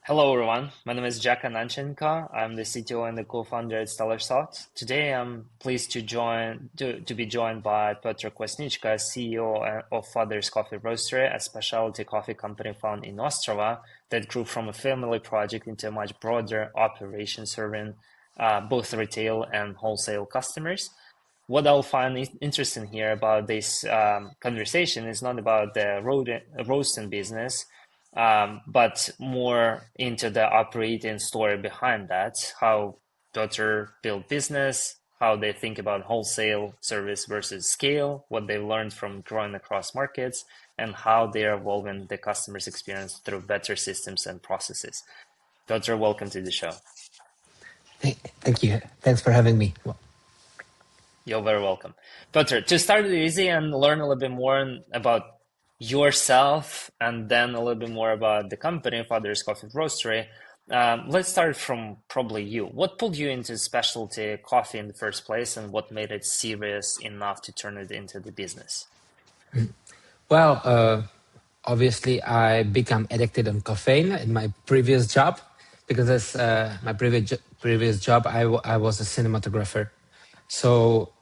Hello everyone, my name is Jack Ananchenko. I'm the CTO and the co-founder at Stellar Thought. Today I'm pleased to be joined by Petr Kvasnicka, CEO of Father's Coffee Roastery, a specialty coffee company found in Ostrava that grew from a family project into a much broader operation serving both retail and wholesale customers. What I'll find interesting here about this conversation is not about the roasting business, but more into the operating story behind that, how Piotr built business, how they think about wholesale service versus scale, what they learned from growing across markets, and how they're evolving the customer's experience through better systems and processes. Piotr, welcome to the show. Thank you. Thanks for having me. You're very welcome. Piotr, to start it easy and learn a little bit more about yourself and then a little bit more about the company, Father's Coffee Roastery, let's start from probably you. What pulled you into specialty coffee in the first place and what made it serious enough to turn it into the business? Well, obviously, I become addicted on caffeine in my previous job because as my previous job, I was a cinematographer. So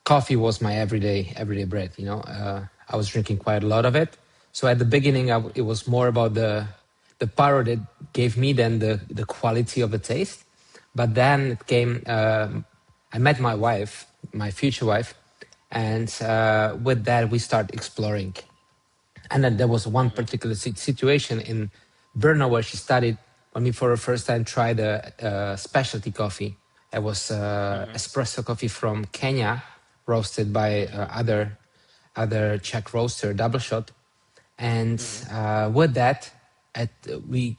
coffee was my everyday bread. I was drinking quite a lot of it. So at the beginning, it was more about the power that gave me then the quality of the taste. But then it came. I met my wife, my future wife, and with that we start exploring. And then there was one Mm-hmm. particular situation in Brno where she studied when we for the first time tried a specialty coffee. It was Mm-hmm. espresso coffee from Kenya, roasted by other Czech roaster, double shot. And Mm-hmm. with that, we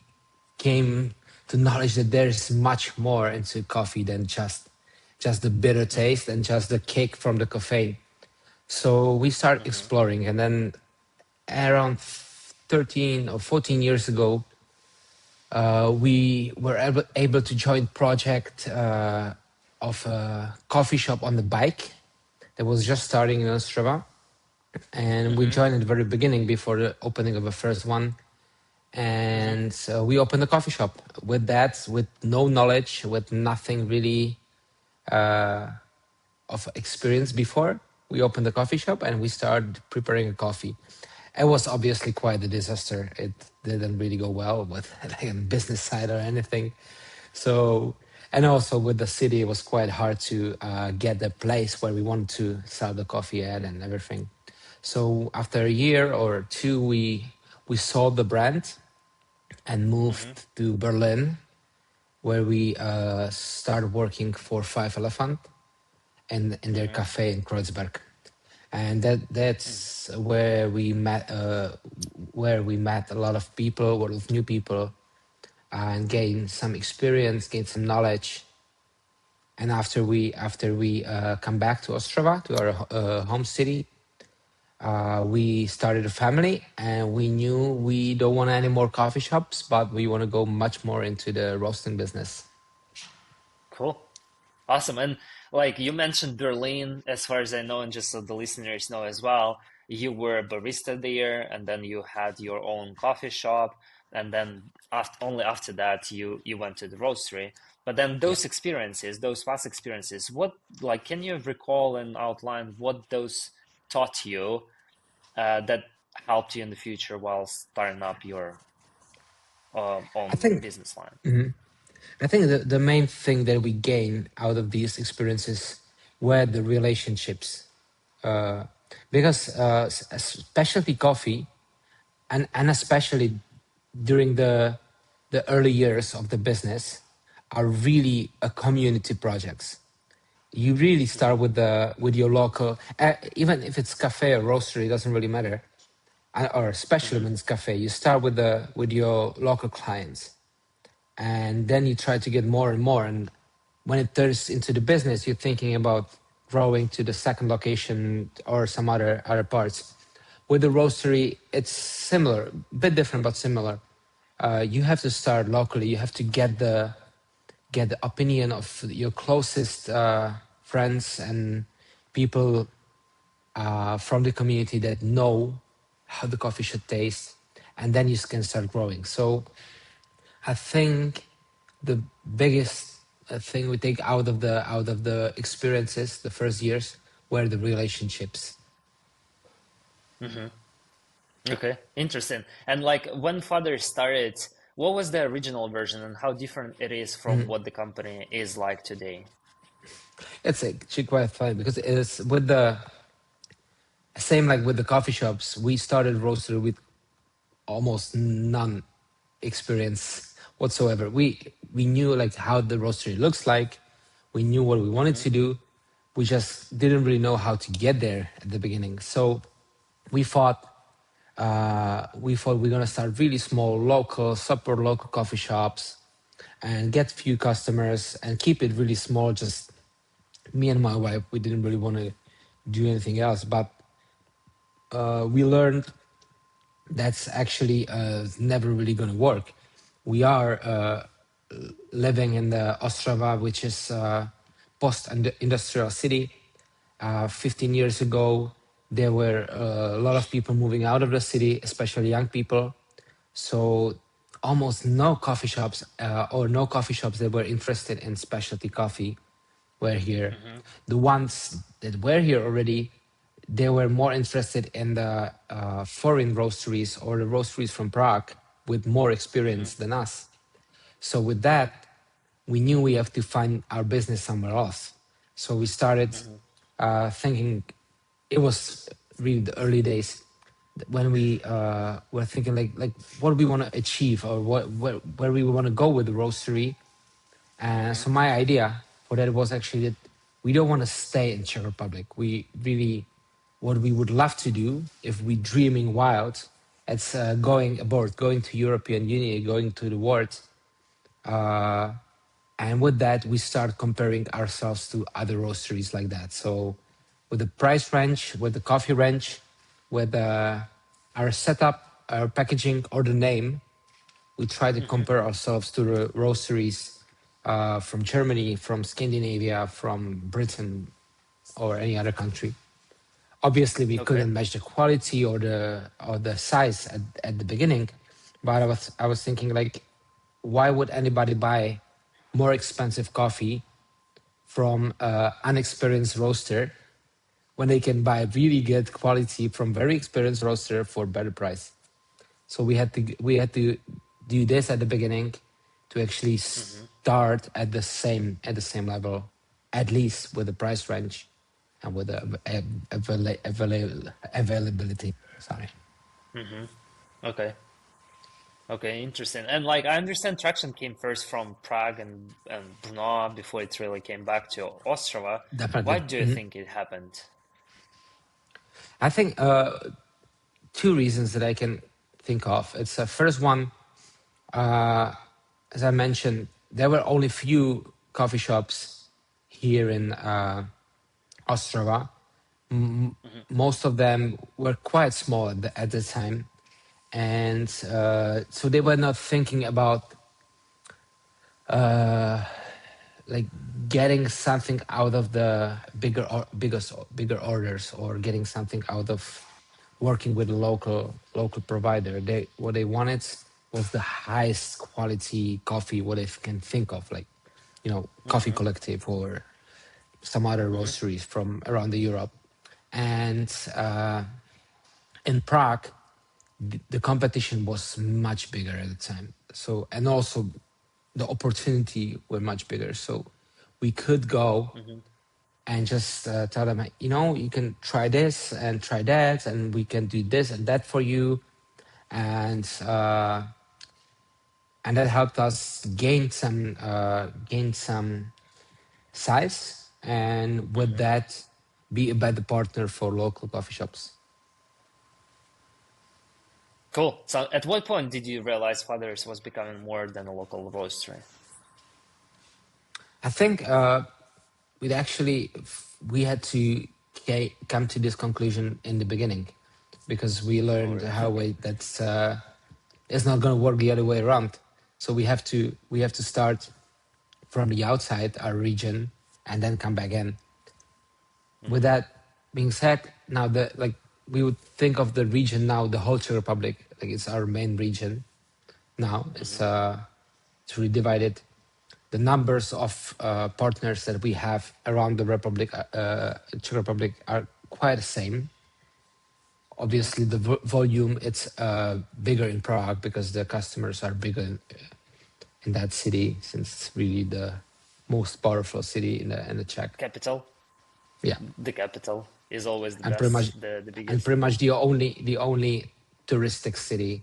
came to knowledge that there is much more into coffee than just the bitter Mm-hmm. taste and just the kick from the caffeine. So we start Mm-hmm. exploring, and then around 13 or 14 years ago, we were able to join project of a coffee shop on the bike that was just starting in Ostrava. And we Mm-hmm. joined at the very beginning before the opening of the first one. Mm-hmm. And so we opened a coffee shop with that, with no knowledge, with nothing really of experience before. We opened the coffee shop and we started preparing a coffee. It was obviously quite a disaster. It didn't really go well with like a business side or anything. So, and also with the city, it was quite hard to get the place where we wanted to sell the coffee at and everything. So after a year or two, we sold the brand and Mm-hmm. moved to Berlin, where we started working for Five Elephant and in their Mm-hmm. cafe in Kreuzberg. And that's where we met a lot of people, a lot of new people, and gained some experience, gained some knowledge. And after we come back to Ostrava, to our home city, we started a family, and we knew we don't want any more coffee shops, but we want to go much more into the roasting business. Cool. Awesome. And like you mentioned Berlin, as far as I know, and just so the listeners know as well, you were a barista there, and then you had your own coffee shop, and then only after that you went to the roastery. But then Yeah. those experiences, those past experiences, what like can you recall and outline what those taught you that helped you in the future while starting up your I own think business line? mhm. I think the main thing that we gain out of these experiences were the relationships. Uh, because specialty coffee, and especially during the early years of the business, are really a community projects. You really start Mm-hmm. with your local, even if it's cafe or roastery, it doesn't really matter, or especially Mm-hmm. when it's cafe. You start with your local clients, and then you try to get more and more. And when it turns into the business, you're thinking about growing to the second location or some other parts. With the roastery, it's similar, a bit different but similar. You have to start locally. You have to get the opinion of your closest friends and people from the community that know how the coffee should taste, and then you can start growing. So I think the biggest thing we take out of the experiences, the first years, were the relationships. Okay, interesting. And like when Father started, what was the original version and how different it is from what the company is like today? It's actually quite funny because it's with the same like with the coffee shops. We started Roastery with almost none experience whatsoever. We knew like how the roastery looks like. We knew what we wanted to do. We just didn't really know how to get there at the beginning. So we thought we're gonna start really small, local, super local coffee shops, and get few customers and keep it really small. Just me and my wife. We didn't really want to do anything else, but we learned that's actually never really going to work. We are living in the Ostrava, which is post-industrial city. 15 years ago, there were a lot of people moving out of the city, especially young people. So almost no coffee shops or no coffee shops that were interested in specialty coffee were here. The ones that were here already, they were more interested in the foreign roasteries or the roasteries from Prague with more experience than us. So with that, we knew we have to find our business somewhere else. So we started thinking. It was really the early days when we were thinking like what we want to achieve or where we want to go with the roastery. And so my idea for that was actually that we don't want to stay in Czech Republic. We really, what we would love to do if we dreaming wild, it's going abroad, going to European Union, going to the world. Uh, and with that, we start comparing ourselves to other roasteries like that. So with the price range, with the coffee range, with our setup, our packaging, or the name, we try to compare ourselves to the roasteries from Germany, from Scandinavia, from Britain, or any other country. Obviously, we Okay. couldn't match the quality or the size at the beginning, but I was thinking like, why would anybody buy more expensive coffee from unexperienced roaster when they can buy really good quality from very experienced roaster for better price? So we had to do this at the beginning to actually start at the same level, at least with the price range and with the availability. Sorry. Okay. Okay, interesting. And like I understand traction came first from Prague and Brno before it really came back to Ostrava. Why Definitely. do you think it happened? I think two reasons that I can think of. It's the first one, as I mentioned, there were only few coffee shops here in Ostrava. Most of them were quite small at the time, and so they were not thinking about like getting something out of the bigger orders or getting something out of working with a local provider. They what they wanted was the highest quality coffee what they can think of, like Coffee Collective or some other roasteries from around the Europe. And in Prague, the competition was much bigger at the time. So and also the opportunity were much bigger. So we could go and just tell them, you can try this and try that, and we can do this and that for you, and and that helped us gain some size, and with that, be a better partner for local coffee shops. Cool. So at what point did you realize Fathers was becoming more than a local roastery? I think we'd actually we had to come to this conclusion in the beginning because we Oh, learned really? how that's it's not going to work the other way around. So we have to start from the outside our region and then come back in. With that being said, now the like we would think of the region now, the whole Czech Republic, like it's our main region now. It's to redivide it. The numbers of partners that we have around the Czech Republic are quite the same. Obviously, the volume, it's bigger in Prague because the customers are bigger in that city, since it's really the most powerful city in the Czech. Capital. Yeah, The capital is always the and best, the biggest. pretty much the only touristic city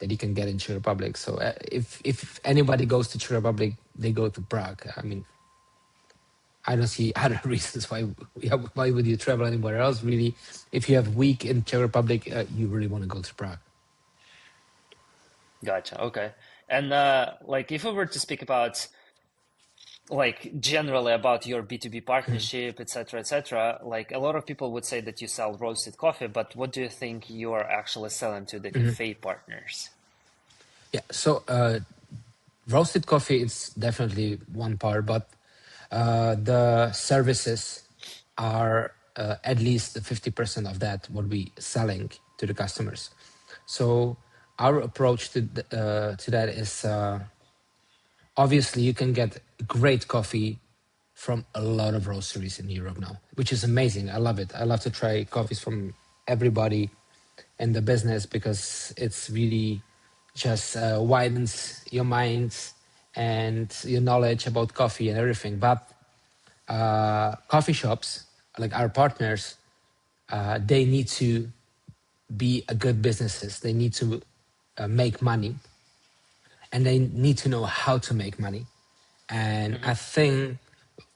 that you can get in Czech Republic. So if anybody goes to Czech Republic, they go to Prague. I mean, I don't see other reasons why would you travel anywhere else. Really, if you have week in Czech Republic, you really want to go to Prague. Gotcha. Okay. And like if we were to speak about like generally about your B2B partnership, etc., like a lot of people would say that you sell roasted coffee, but what do you think you are actually selling to the cafe partners? Yeah, so roasted coffee is definitely one part, but the services are at least 50% of that what we selling to the customers. So our approach to that is obviously you can get great coffee from a lot of roasteries in Europe now, which is amazing. I love it. I love to try coffees from everybody in the business because it's really just widens your minds and your knowledge about coffee and everything. But coffee shops, like our partners, they need to be a good businesses. They need to make money, and they need to know how to make money. And I think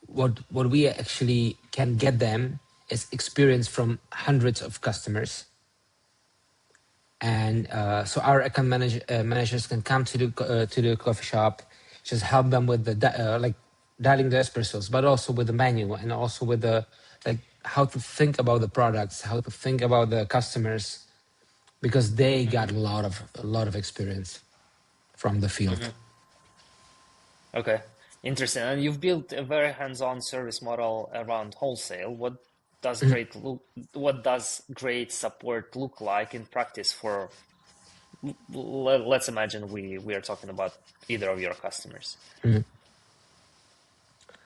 what we actually can get them is experience from hundreds of customers. And so our account managers can come to the coffee shop, just help them with the like dialing the espressos, but also with the menu and also with the like how to think about the products, how to think about the customers, because they got a lot of experience from the field. Okay, interesting. And you've built a very hands-on service model around wholesale. What does great support look like in practice for, let's imagine we are talking about either of your customers.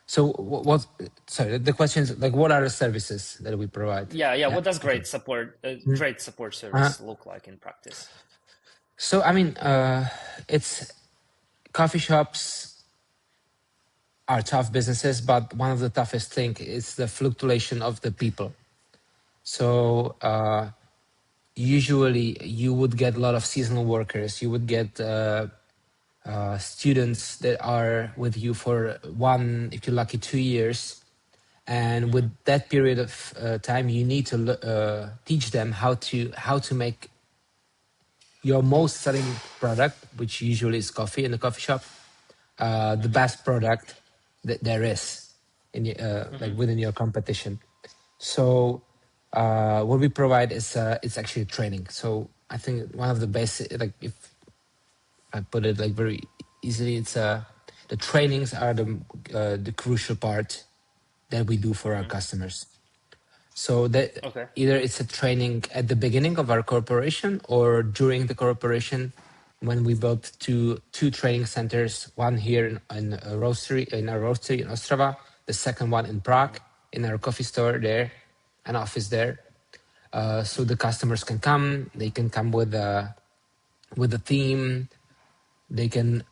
So what? Sorry, the question is like, what are the services that we provide? Yeah. What does Okay. great support service look like in practice? So I mean, it's coffee shops are tough businesses, but one of the toughest thing is the fluctuation of the people. So usually you would get a lot of seasonal workers. You would get students that are with you for 1, if you're lucky, 2 years. And with that period of time, you need to teach them how to make your most selling product, which usually is coffee in the coffee shop, the best product that there is in like within your competition. So what we provide is it's actually training. So I think one of the basic, like if I put it like very easily, it's the trainings are the crucial part that we do for our customers. So that either it's a training at the beginning of our corporation or during the corporation when we built two training centers, one here in a roastery in Ostrava, the second one in Prague in our coffee store there, an office there. So the customers can come, they can come with a theme, they can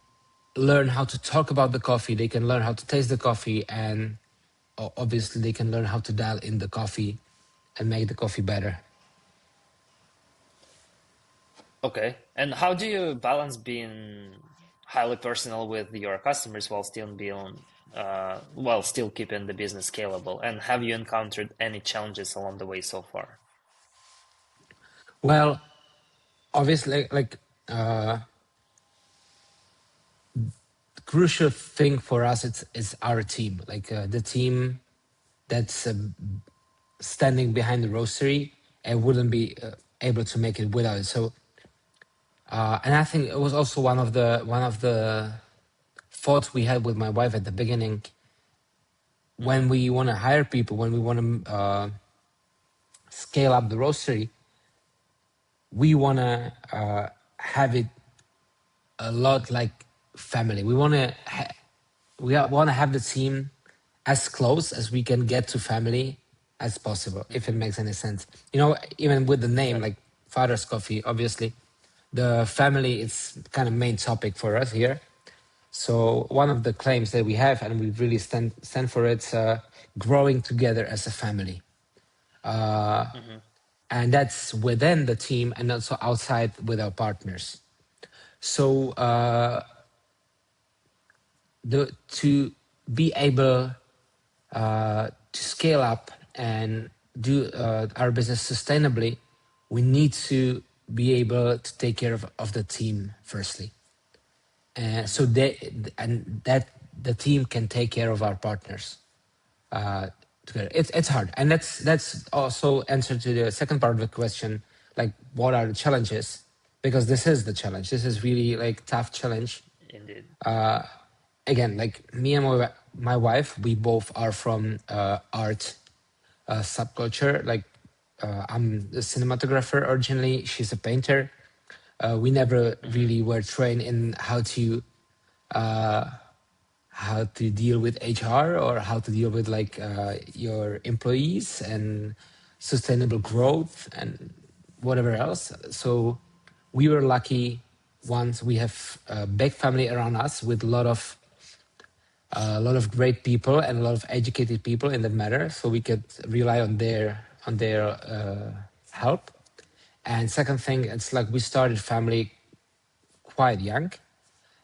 learn how to talk about the coffee, they can learn how to taste the coffee, and obviously they can learn how to dial in the coffee and make the coffee better. Okay. And how do you balance being highly personal with your customers while still keeping the business scalable? And have you encountered any challenges along the way so far? Well, obviously, like crucial thing for us is our team, like the team that's standing behind the roastery and wouldn't be able to make it without it. So, and I think it was also one of the thoughts we had with my wife at the beginning. When we want to hire people, when we want to scale up the roastery, we want to have it a lot like family. We want to want to have the team as close as we can get to family as possible, if it makes any sense. You know, even with the name, Got it. like Father's Coffee, obviously, the family is kind of main topic for us here. So one of the claims that we have, and we really stand for it, growing together as a family. And that's within the team and also outside with our partners. So to be able to scale up and do our business sustainably, we need to be able to take care of the team firstly. So that the team can take care of our partners together. It's hard, and that's also answer to the second part of the question, like what are the challenges? Because this is the challenge. This is really like tough challenge. Indeed. Again, like me and my wife, we both are from art subculture. Like I'm a cinematographer originally. She's a painter. We never really were trained in how to deal with HR or how to deal with like your employees and sustainable growth and whatever else. So we were lucky ones. We have a big family around us with a lot of great people and a lot of educated people in that matter. So we could rely on their help. And second thing, it's like we started family quite young,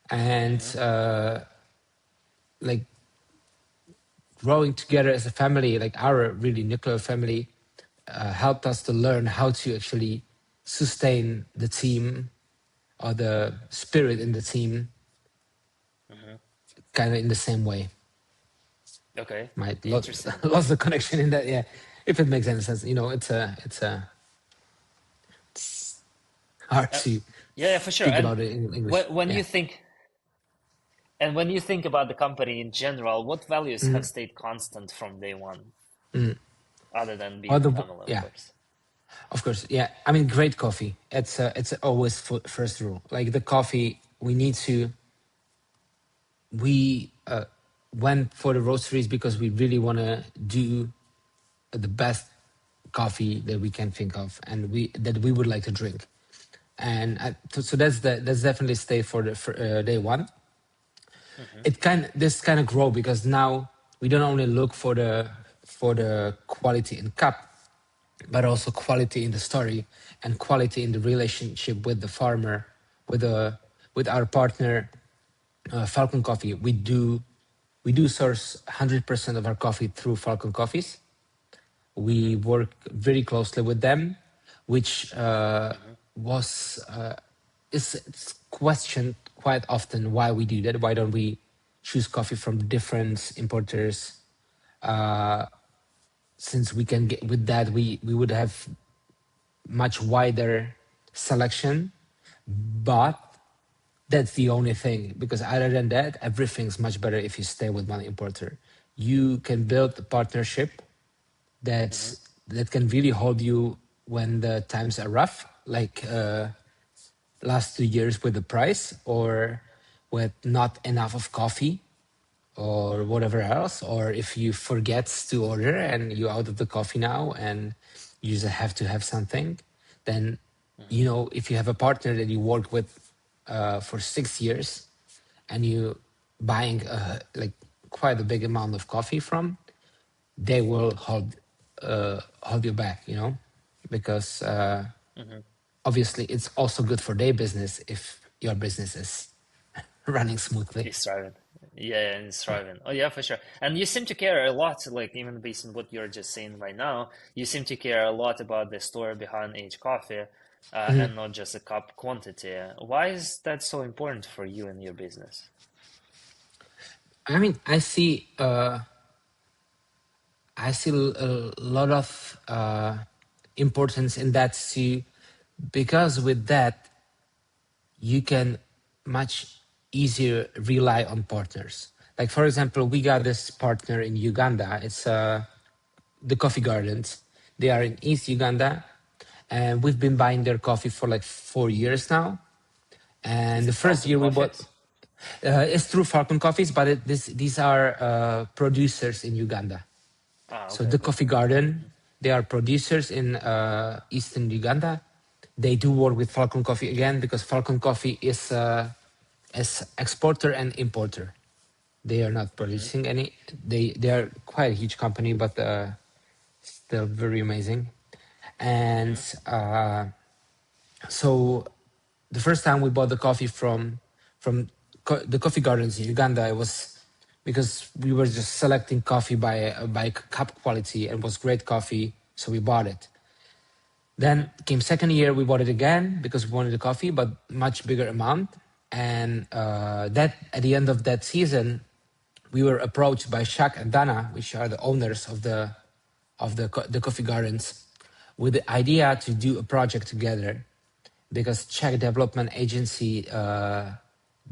and like growing together as a family, like our really nuclear family, helped us to learn how to actually sustain the team or the spirit in the team, kind of in the same way. Okay. Might Interesting. lost the connection in that, yeah. If it makes any sense, you know, it's hard Uh, to yeah, for sure. speak And about it in English. when Yeah. you think and when you think about the company in general, what values have stayed constant from day one, other than Or being a the family, of yeah. course? Of course, yeah. I mean, great coffee. It's always first rule. Like the coffee, we went for the roasteries because we really want to do the best coffee that we can think of, and we would like to drink. And so that's definitely stay for the for, day one. This kind of grow because now we don't only look for the quality in cup, but also quality in the story and quality in the relationship with the farmer, with the with our partner, Falcon Coffee. We do source 100% of our coffee through Falcon Coffees. We work very closely with them, which was it's questioned quite often why we do that. Why don't we choose coffee from different importers? Since we can get with that, we would have much wider selection, but that's the only thing, because other than that, everything's much better if you stay with one importer. You can build a partnership that can really hold you when the times are rough, like last 2 years with the price or with not enough of coffee or whatever else, or if you forget to order and you're out of the coffee now and you just have to have something, then you know, if you have a partner that you work with for 6 years and you buying like quite a big amount of coffee from, they will hold you back, you know, because obviously it's also good for their business if your business is running smoothly. He's thriving. Yeah, and he's thriving. Oh, yeah, for sure. And you seem to care a lot, like even based on what you're just saying right now, you seem to care a lot about the story behind each coffee, and not just the cup quantity. Why is that so important for you and your business? I mean, I see a lot of importance in that too, because with that you can much easier rely on partners. Like for example, we got this partner in Uganda. It's the Coffee Gardens. They are in East Uganda, and we've been buying their coffee for like 4 years now. And Is the it first Falcon year we bought, Coffees? It's through Falcon Coffees, but these are producers in Uganda. So Okay. the Coffee Garden, they are producers in eastern Uganda. They do work with Falcon Coffee again because Falcon Coffee is exporter and importer. They are not producing any. They are quite a huge company, but still very amazing. And so the first time we bought the coffee from the coffee gardens in Uganda, it was because we were just selecting coffee by cup quality and it was great coffee, so we bought it. Then came second year, we bought it again because we wanted the coffee, but much bigger amount. And that at the end of that season, we were approached by Shaq and Dana, which are the owners of the coffee gardens, with the idea to do a project together, because Czech Development Agency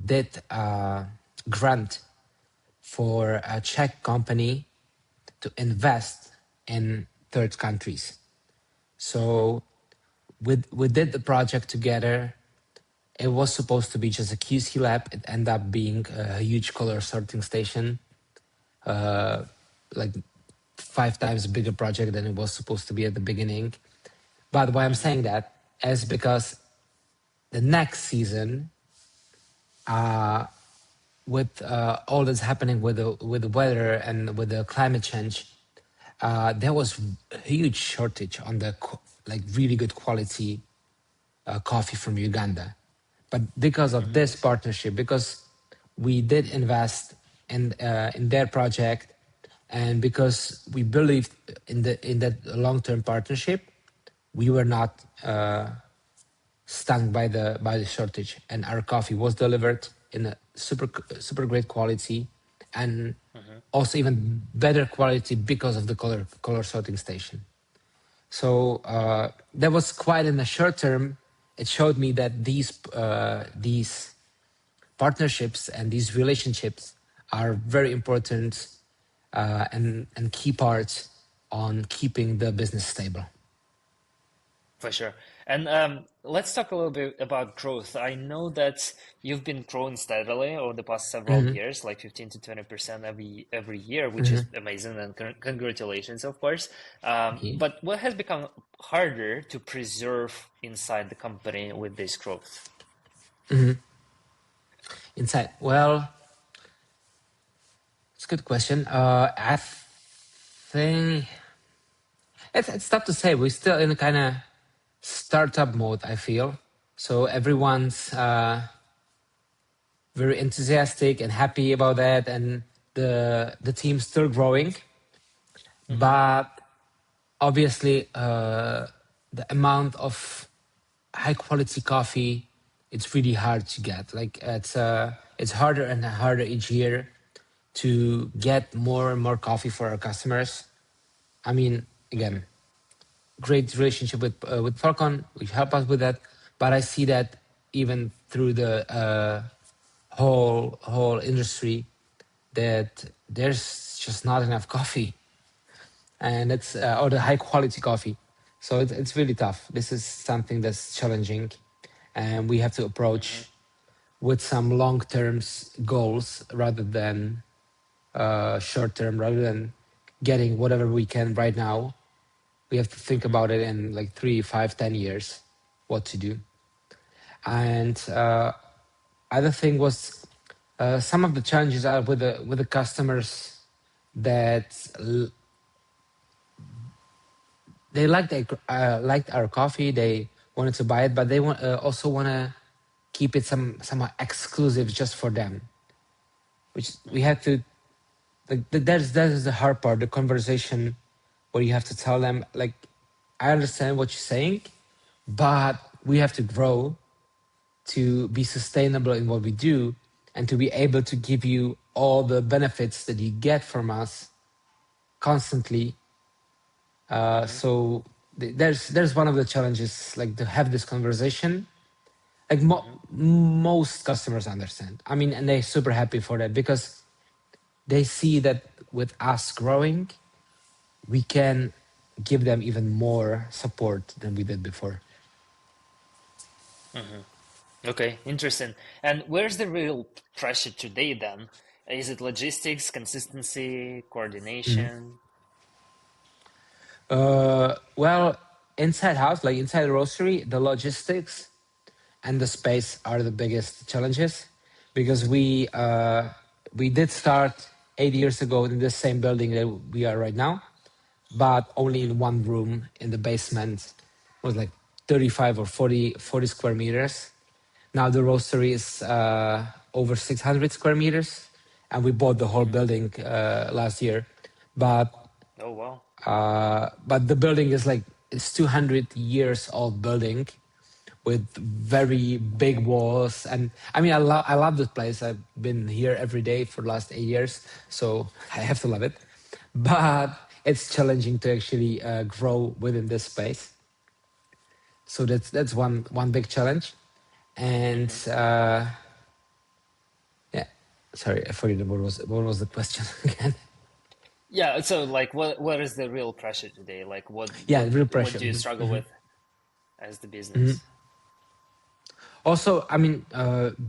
did a grant for a Czech company to invest in third countries. So we did the project together. It was supposed to be just a QC lab. It ended up being a huge color sorting station, like 5 times bigger project than it was supposed to be at the beginning. But why I'm saying that is because the next season, with all that's happening with the weather and with the climate change, there was a huge shortage on the like really good quality coffee from Uganda. But because of this partnership, because we did invest in their project, and because we believed in that long-term partnership, we were not stung by the shortage, and our coffee was delivered in a super great quality, and also even better quality because of the color sorting station. So that was quite in the short term. It showed me that these partnerships and these relationships are very important and key parts on keeping the business stable. For sure. And let's talk a little bit about growth. I know that you've been growing steadily over the past several Mhm, years, like 15 to 20% every year, which is mhm. amazing, and congratulations, of course. Okay. But what has become harder to preserve inside the company with this growth? Inside, well, it's a good question. I think it's tough to say. We're still in a kind of startup mode, I feel. So everyone's very enthusiastic and happy about that, and the team's still growing. But obviously, the amount of high quality coffee, it's really hard to get. Like it's harder and harder each year to get more and more coffee for our customers. I mean, again, great relationship with Falcon, which help us with that. But I see that even through the whole industry, that there's just not enough coffee, and it's or the high quality coffee. So it's really tough. This is something that's challenging, and we have to approach with some long term goals rather than short term. Rather than getting whatever we can right now, we have to think about it in like 3, 5, 10 years, what to do. And other thing was some of the challenges are with the customers that they liked our coffee. They wanted to buy it, but they also want to keep it somehow exclusive just for them. Which we had to like. That is the hard part. The conversation where you have to tell them like, I understand what you're saying, but we have to grow to be sustainable in what we do and to be able to give you all the benefits that you get from us constantly. So there's one of the challenges, like to have this conversation. Like most customers understand. I mean, and they're super happy for that because they see that with us growing, we can give them even more support than we did before. Okay, interesting. And where's the real pressure today then? Is it logistics, consistency, coordination? Well, inside house, like inside the roastery, the logistics and the space are the biggest challenges because we did start 8 years ago in the same building that we are right now, but only in one room in the basement. It was like 35 or 40 square meters. Now the roastery is over 600 square meters, and we bought the whole Hmm. building last year. But Oh, wow. but the building is like it's 200 years old building with very big walls, and I mean I love this place. I've been here every day for the last 8 years, so I have to love it. But it's challenging to actually grow within this space. So that's one big challenge, and Hmm. yeah. Sorry, I forget what was the question again. Yeah, so like what is the real pressure today? Like Yeah, real what pressure. do you Mhm, struggle mhm, with as the mhm. business? Also, I mean,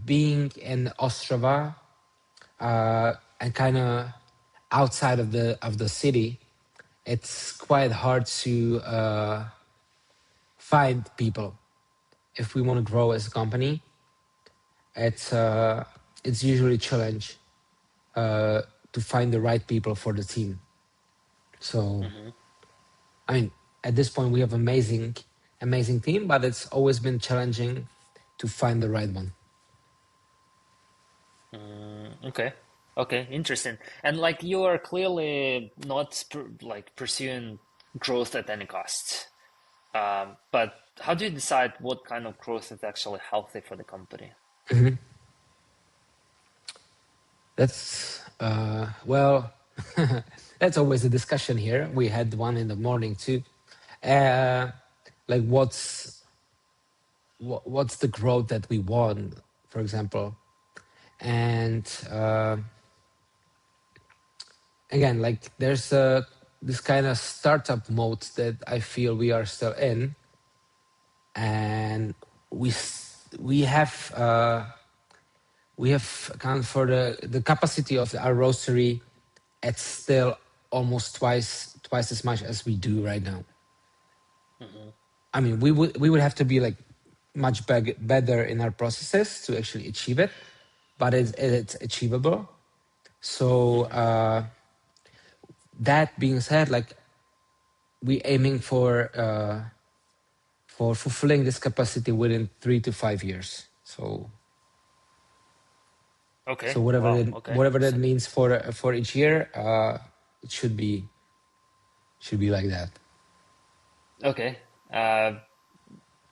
being in Ostrava and kind of outside of the city, it's quite hard to find people. If we want to grow as a company, it's uh, it's usually a challenge to find the right people for the team. So, Hmm. I mean, at this point, we have amazing team, but it's always been challenging to find the right one. Okay. Okay, interesting. And like you are clearly not like pursuing growth at any cost. But how do you decide what kind of growth is actually healthy for the company? Mhm. That's well, that's always a discussion here. We had one in the morning too. Uh, like what's the growth that we want, for example, and again, like there's this kind of startup mode that I feel we are still in, and we have accounted for the capacity of our roastery at still almost twice as much as we do right now. Hmm. I mean, we would have to be like much better in our processes to actually achieve it, but it's achievable. So Hmm. that being said, like we aiming for fulfilling this capacity within 3 to 5 years. So Okay. Wow. Okay. whatever that So, means for each year, it should be like that. okay. Uh,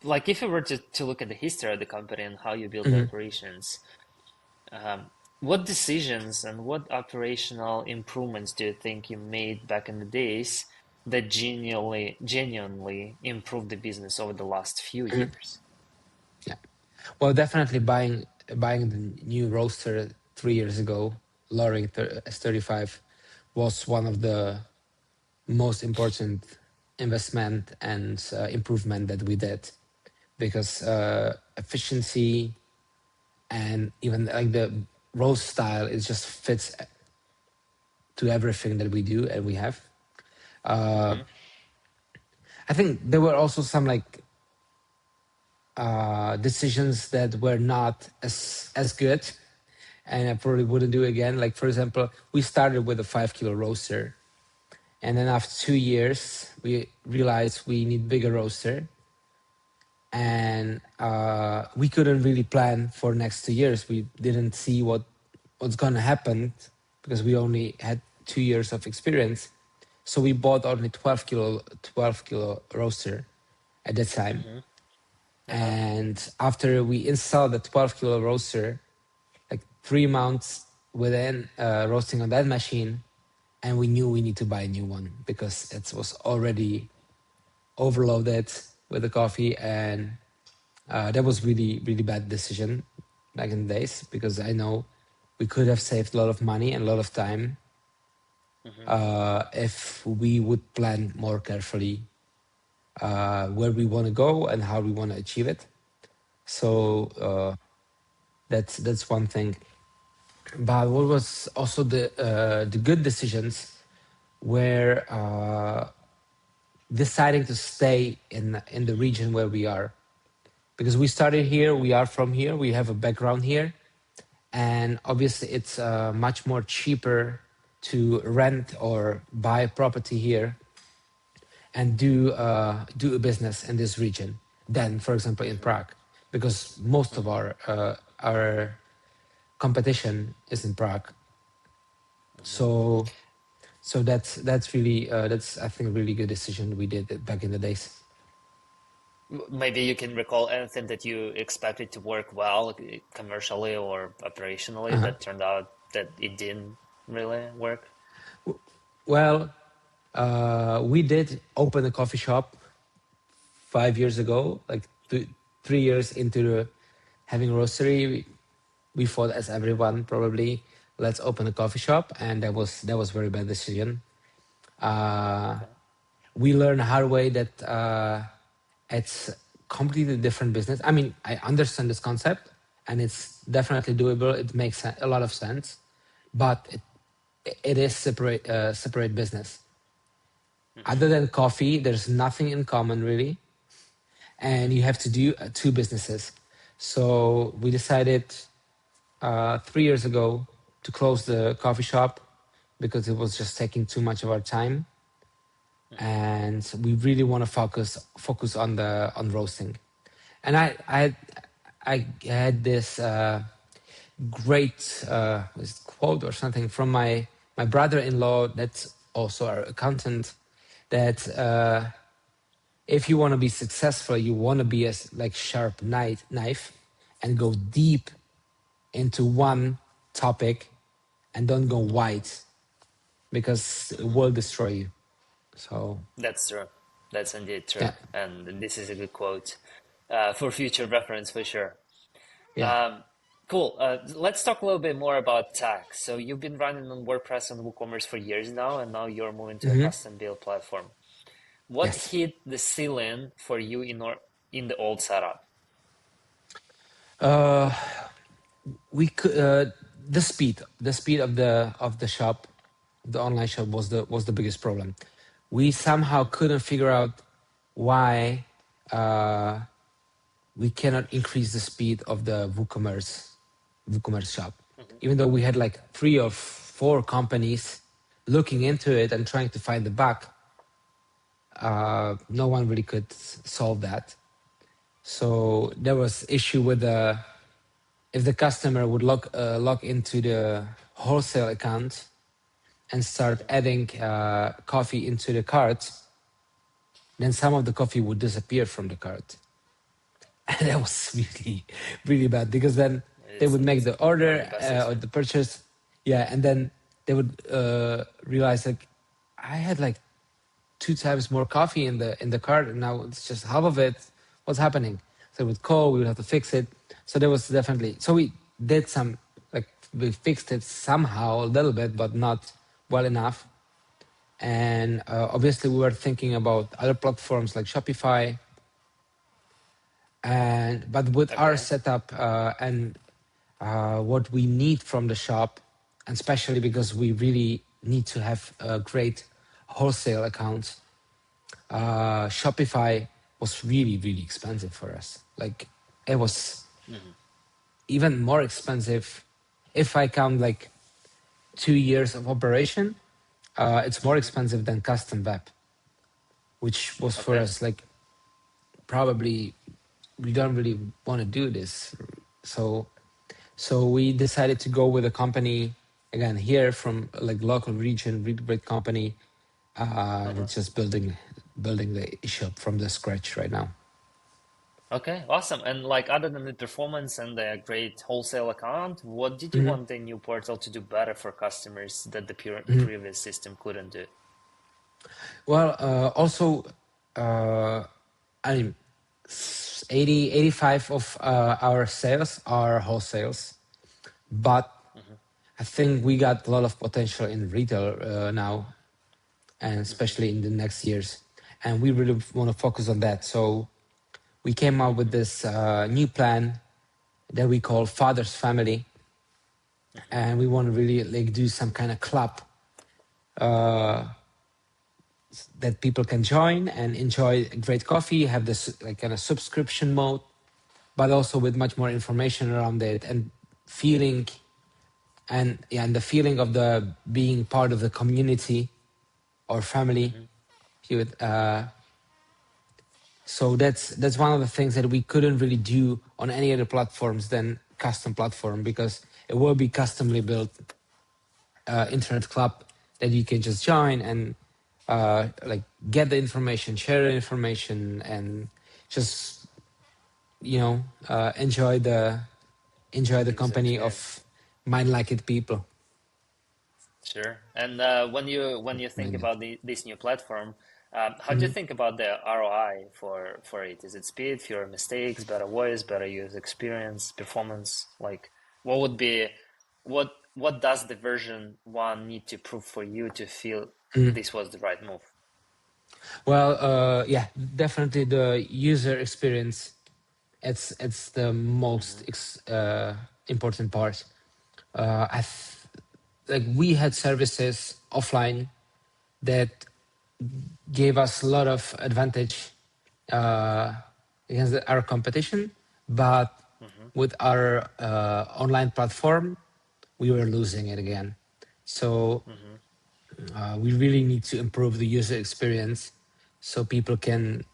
like if you were to look at the history of the company and how you build the Mhm. operations, what decisions and what operational improvements do you think you made back in the days that genuinely improved the business over the last few Mhm. years? Yeah. Well, definitely buying the new roaster 3 years ago, lowering S35 was one of the most important investment and improvement that we did because efficiency and even like the roast style it just fits to everything that we do and we have. Uh, Hmm. I think there were also some like decisions that were not as good, and I probably wouldn't do again. Like for example, we started with a 5 kilo roaster, and then after 2 years, we realized we need bigger roaster, and we couldn't really plan for next 2 years. We didn't see what's gonna happen because we only had 2 years of experience. So we bought only 12 kilo roaster at that time. Hmm. Uh-huh. And after we installed the 12 kilo roaster, like 3 months within roasting on that machine, and we knew we need to buy a new one because it was already overloaded with the coffee, and that was really bad decision back in the days because I know we could have saved a lot of money and a lot of time Hmm. if we would plan more carefully where we want to go and how we want to achieve it. So that's one thing. But what was also the good decisions were deciding to stay in the region where we are, because we started here, we are from here, we have a background here, and obviously it's much more cheaper to rent or buy property here and do a business in this region than, for example, in Prague, because most of our competition is in Prague. So that's really that's, I think, a really good decision we did back in the days. Maybe you can recall anything that you expected to work well commercially or operationally Uh-huh. that turned out that it didn't really work. Well, we did open a coffee shop 5 years ago, like 3 years into having a roastery. We thought, as everyone probably, let's open a coffee shop, and that was very bad decision. Okay. We learned hard way that it's completely different business. I mean, I understand this concept, and it's definitely doable. It makes a lot of sense, but it is separate business. Other than coffee, there's nothing in common really, and you have to do two businesses. So we decided 3 years ago to close the coffee shop because it was just taking too much of our time, and we really want to focus on roasting. And I had this great quote or something from my brother-in-law, that's also our accountant, that if you want to be successful, you want to be as like sharp knife and go deep into one topic and don't go wide, because it will destroy you. So That's true. That's indeed true. yeah, And this is a good quote for future reference for sure. yeah. Um, cool. Let's talk a little bit more about tech. So you've been running on WordPress and WooCommerce for years now, and now you're moving to a Hmm. custom build platform. What Yes. hit the ceiling for you in the old setup? Uh, we could the speed of the shop, the online shop, was the biggest problem. We somehow couldn't figure out why we cannot increase the speed of the WooCommerce shop, even though we had like 3 or 4 companies looking into it and trying to find the bug. No one really could solve that. So there was issue with the if the customer would log into the wholesale account and start adding coffee into the cart, then some of the coffee would disappear from the cart. And that was really, really bad, because then they would make It's the not order the best or the experience. purchase, yeah, and then they would realize, like, I had like 2 times more coffee in the cart, and now it's just half of it. What's happening? So we would call, we would have to fix it. So there was definitely, so we did some, like, we fixed it somehow a little bit, but not well enough. And obviously we were thinking about other platforms like Shopify, and but with our Okay. setup and what we need from the shop, and especially because we really need to have a great wholesale account, Shopify was really, really expensive for us. Like, it was even more expensive if I count like 2 years of operation. It's more expensive than custom web, which was for Okay. us like, probably we don't really want to do this. So we decided to go with a company, again, here from like local region, really great company, Uh-huh. that's just building the shop from the scratch right now. Okay, awesome. And like other than the performance and the great wholesale account, what did you Mhm, want the new portal to do better for customers that the mhm. previous system couldn't do? Well, also, uh, I mean, 85 of our sales are wholesales, but I think we got a lot of potential in retail now, and especially in the next years. And we really want to focus on that. So we came up with this new plan that we call Father's Family, and we want to really like do some kind of club that people can join and enjoy great coffee, have this like kind of subscription mode, but also with much more information around it and feeling and the feeling of the being part of the community or family. If you would, so that's one of the things that we couldn't really do on any other platforms than custom platform, because it will be customly built internet club that you can just join and like get the information, share the information, and just enjoy the User company experience. of mind-like people. Sure. And when you think Minded. about this new platform, how do you Mhm. think about the ROI for it? Is it speed, fewer mistakes, better voice, better user experience, performance? Like, what would be what does the version one need to prove for you to feel Mhm. this was the right move? Well, yeah, definitely the user experience. It's the most important part. Like we had services offline that gave us a lot of advantage uh, against our competition, but with our online platform, we were losing it again. So we really need to improve the user experience so people can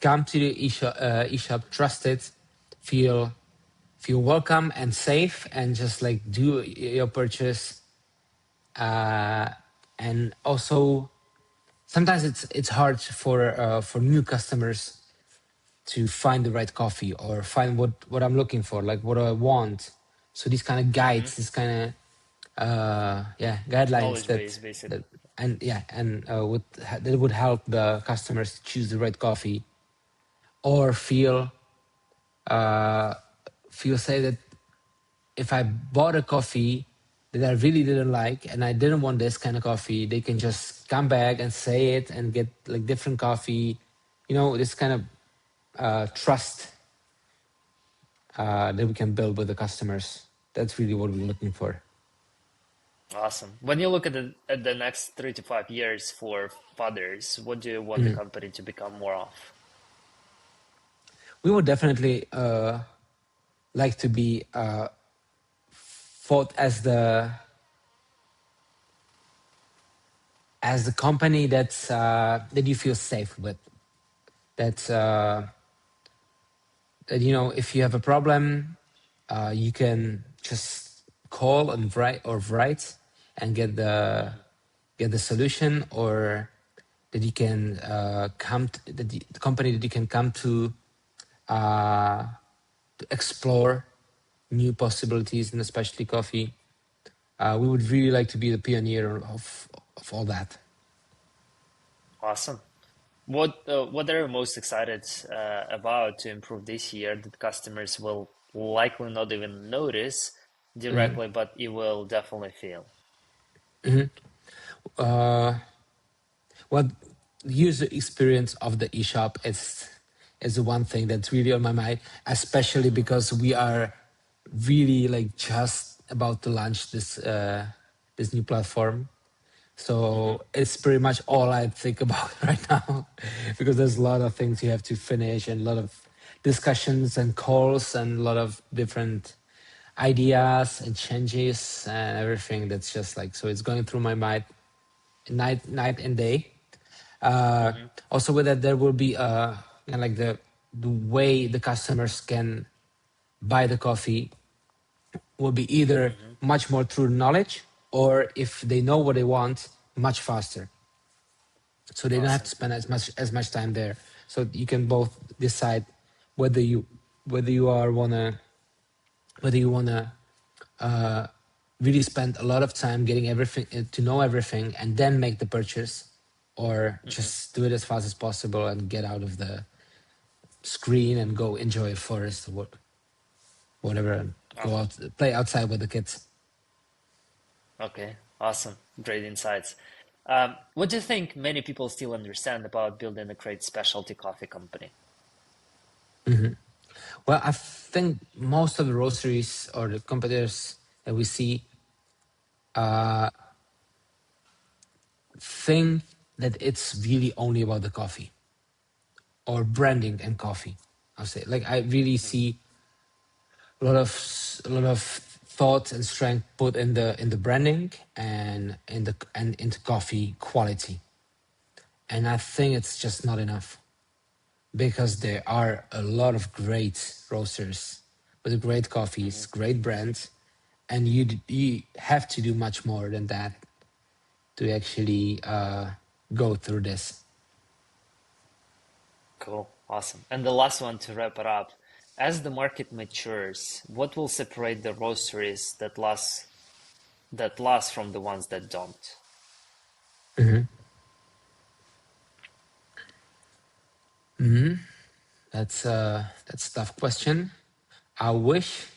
come to the eShop, trust it, feel welcome and safe, and just like do your purchase. Uh, and also, sometimes it's hard for new customers to find the right coffee or find what I'm looking for, like what I want. So these kind of guides, this kind of guidelines Knowledge base, that basically. and yeah and that would help the customers to choose the right coffee or feel say that if I bought a coffee that I really didn't like and I didn't want this kind of coffee, they can just come back and say it and get like different coffee. This kind of trust that we can build with the customers. That's really what we're looking for. Awesome. When you look at the next 3 to 5 years for fathers, what do you want the company to become more of? We would definitely like to be thought as the company that you feel safe with. That if you have a problem, you can just call and write and get the solution, or that you can the company that you can come to explore new possibilities in especially coffee. We would really like to be the pioneer of all that. Awesome. What are you most excited about to improve this year that customers will likely not even notice directly, but you will definitely feel? Well, the user experience of the eShop is the one thing that's really on my mind, especially because we are really like just about to launch this new platform. Hmm. So it's pretty much all I think about right now, because there's a lot of things you have to finish and a lot of discussions and calls and a lot of different ideas and changes and everything. That's just like, so it's going through my mind night and day. Hmm. Also with that, there will be like the way the customers can buy the coffee will be either Hmm. much more through knowledge, or if they know what they want, much faster. So they don't have to Awesome. spend as much time there. So you can both decide whether you whether you are wanna whether you wanna really spend a lot of time getting everything to know everything and then make the purchase, or Hmm. just do it as fast as possible and get out of the screen and go enjoy a forest or whatever, and go Okay. out play outside with the kids. Okay. Awesome. Great insights. What do you think many people still understand about building a great specialty coffee company? Well, I think most of the roasteries or the competitors that we see think that it's really only about the coffee or branding and coffee. I'll say, like, I really see a lot of thought and strength put in the branding and into coffee quality, and I think it's just not enough because there are a lot of great roasters with great coffees, great brands, and you have to do much more than that to actually go through this. Cool. Awesome. And the last one to wrap it up. As the market matures, what will separate the roasteries that last from the ones that don't? That's a tough question. I wish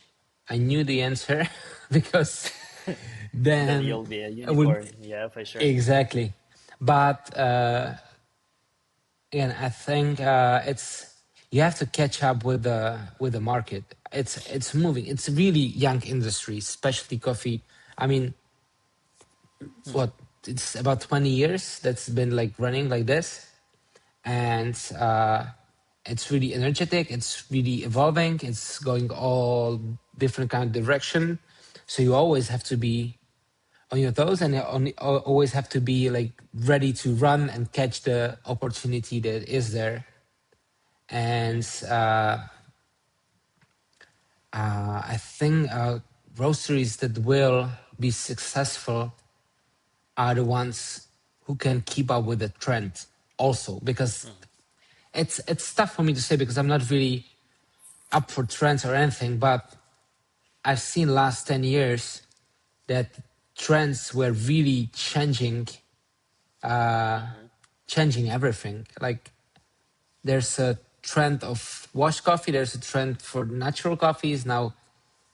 I knew the answer because Then then you'll be a I would unicorn. Yeah, for sure. exactly. But again, I think it's you have to catch up with the market. It's moving. It's a really young industry, especially coffee. I mean, what it's about 20 years that's been like running like this, and it's really energetic. It's really evolving. It's going all different kind of direction. So you always have to be on your toes, and always have to be like ready to run and catch the opportunity that is there. And I think roasteries that will be successful are the ones who can keep up with the trend also, because it's tough for me to say because I'm not really up for trends or anything, but I've seen last 10 years that trends were really changing everything. Like there's a trend of washed coffee, there's a trend for natural coffees. Now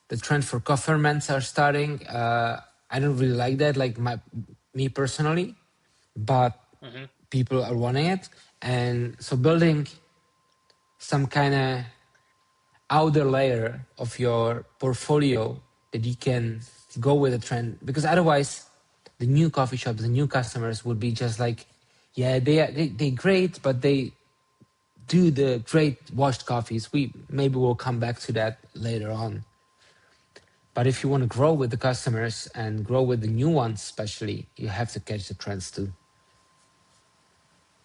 the trend for coffee ferments are starting. I don't really like that, like me personally, but Hmm. people are wanting it. And so building some kind of outer layer of your portfolio that you can go with the trend, because otherwise the new coffee shops, the new customers would be just like, yeah, they great, but they do the great washed coffees. We maybe we'll come back to that later on. But if you want to grow with the customers and grow with the new ones, especially, you have to catch the trends too.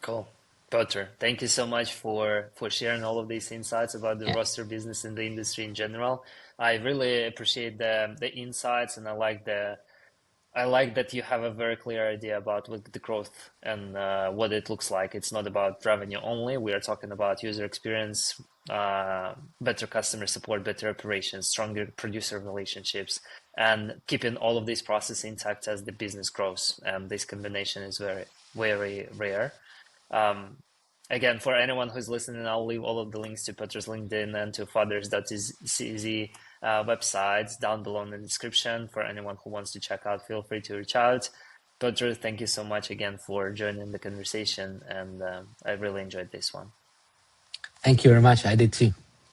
Cool. Petr, thank you so much for sharing all of these insights about the Yeah. roaster business and the industry in general. I really appreciate the insights, and I like that you have a very clear idea about what the growth and what it looks like. It's not about revenue only. We are talking about user experience, better customer support, better operations, stronger producer relationships, and keeping all of these processes intact as the business grows. And this combination is very, very rare. Um, Again, for anyone who's listening, I'll leave all of the links to Petr's LinkedIn and to fathers.cz websites down below in the description. For anyone who wants to check out, feel free to reach out. Petr, thank you so much again for joining the conversation, and I really enjoyed this one. Thank you very much. I did too.